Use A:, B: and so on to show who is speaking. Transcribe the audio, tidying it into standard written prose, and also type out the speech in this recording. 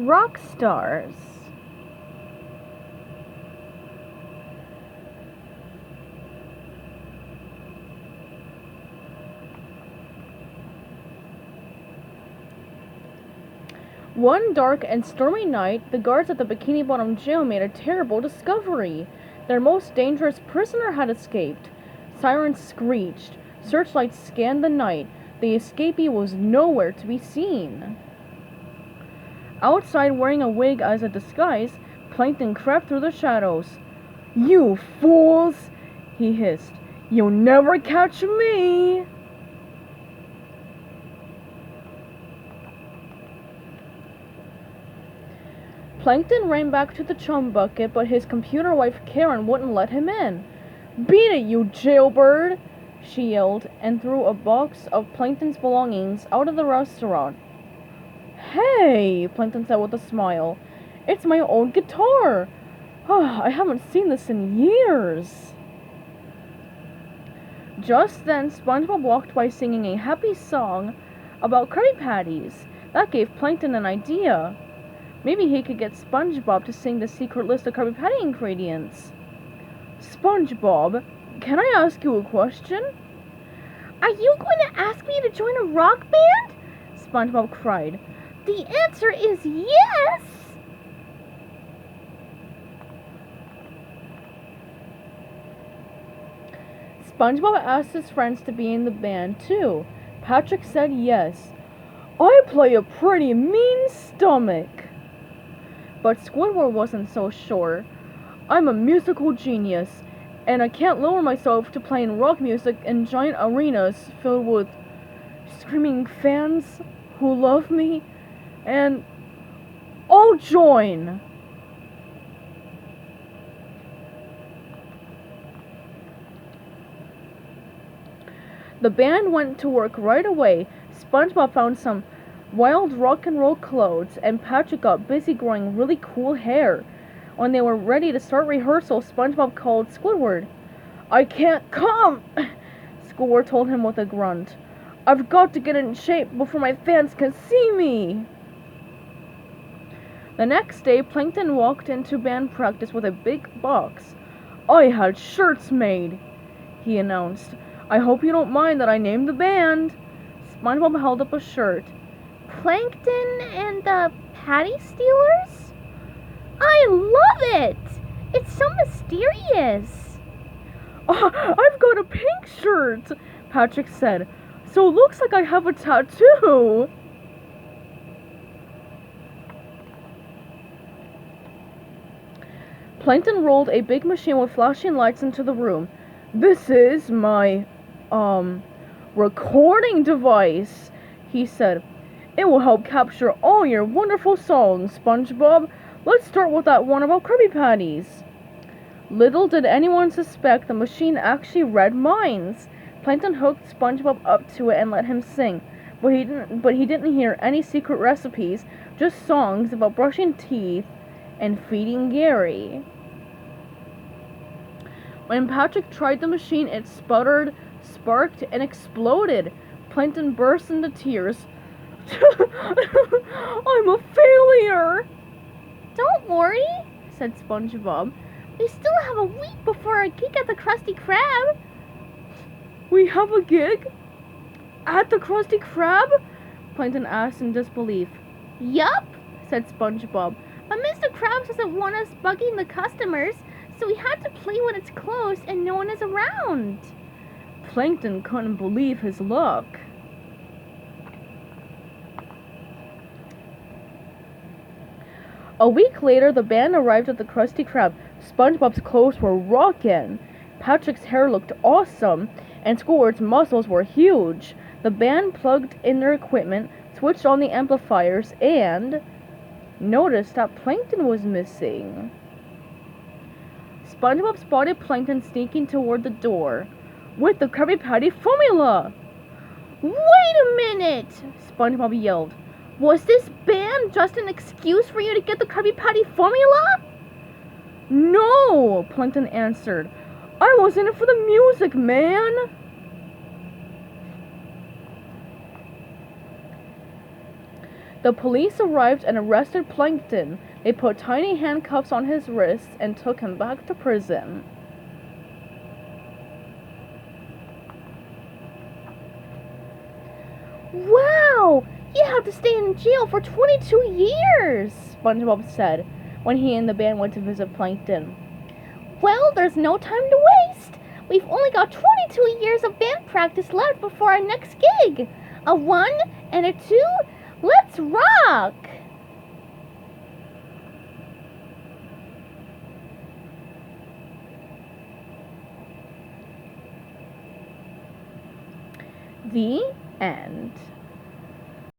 A: Rock stars. One dark and stormy night, the guards at the Bikini Bottom jail made a terrible discovery. Their most dangerous prisoner had escaped. Sirens screeched. Searchlights scanned the night. The escapee was nowhere to be seen. Outside, wearing a wig as a disguise, Plankton crept through the shadows. "You fools!" he hissed. "You'll never catch me!" Plankton ran back to the chum bucket, but his computer wife Karen wouldn't let him in. "Beat it, you jailbird!" she yelled, and threw a box of Plankton's belongings out of the restaurant. "Hey," Plankton said with a smile. "It's my old guitar! I haven't seen this in years." Just then, SpongeBob walked by singing a happy song about Krabby Patties. That gave Plankton an idea. Maybe he could get SpongeBob to sing the secret list of Krabby Patty ingredients. "SpongeBob, can I ask you a question?" "Are you going to ask me to join a rock band?" SpongeBob cried. "The answer is yes!" SpongeBob asked his friends to be in the band, too. Patrick said yes. "I play a pretty mean stomach." But Squidward wasn't so sure. "I'm a musical genius, and I can't lower myself to playing rock music in giant arenas filled with screaming fans who love me, and I'll join." The band went to work right away. SpongeBob found some wild rock and roll clothes, and Patrick got busy growing really cool hair. When they were ready to start rehearsal, SpongeBob called Squidward. "I can't come," Squidward told him with a grunt. "I've got to get in shape before my fans can see me." The next day, Plankton walked into band practice with a big box. "I had shirts made," he announced. "I hope you don't mind that I named the band." SpongeBob held up a shirt. "Plankton and the Patty Stealers? I love it! It's so mysterious." "I've got a pink shirt," Patrick said. "So it looks like I have a tattoo." Plankton rolled a big machine with flashing lights into the room. "This is my, recording device," he said. "It will help capture all your wonderful songs, SpongeBob. Let's start with that one about Krabby Patties." Little did anyone suspect the machine actually read minds. Plankton hooked SpongeBob up to it and let him sing, but he didn't hear any secret recipes, just songs about brushing teeth and feeding Gary. When Patrick tried the machine, it sputtered, sparked, and exploded. Plankton burst into tears. "I'm a failure!" "Don't worry," said SpongeBob. "We still have a week before our gig at the Krusty Krab." "We have a gig? At the Krusty Krab?" Plankton asked in disbelief. "Yup," said SpongeBob. "But Mr. Krabs doesn't want us bugging the customers, so we have to play when it's closed and no one is around." Plankton couldn't believe his luck. A week later, the band arrived at the Krusty Krab. SpongeBob's clothes were rockin'. Patrick's hair looked awesome, and Squidward's muscles were huge. The band plugged in their equipment, switched on the amplifiers, and noticed that Plankton was missing. SpongeBob spotted Plankton sneaking toward the door with the Krabby Patty formula. "Wait a minute!" SpongeBob yelled. "Was this band just an excuse for you to get the Krabby Patty formula?" "No," Plankton answered. "I was in it for the music, man." The police arrived and arrested Plankton. They put tiny handcuffs on his wrists and took him back to prison. Wow! You have to stay in jail for 22 years, SpongeBob said when he and the band went to visit Plankton. Well, there's no time to waste. We've only got 22 years of band practice left before our next gig. A 1 and a 2. Let's rock! The end.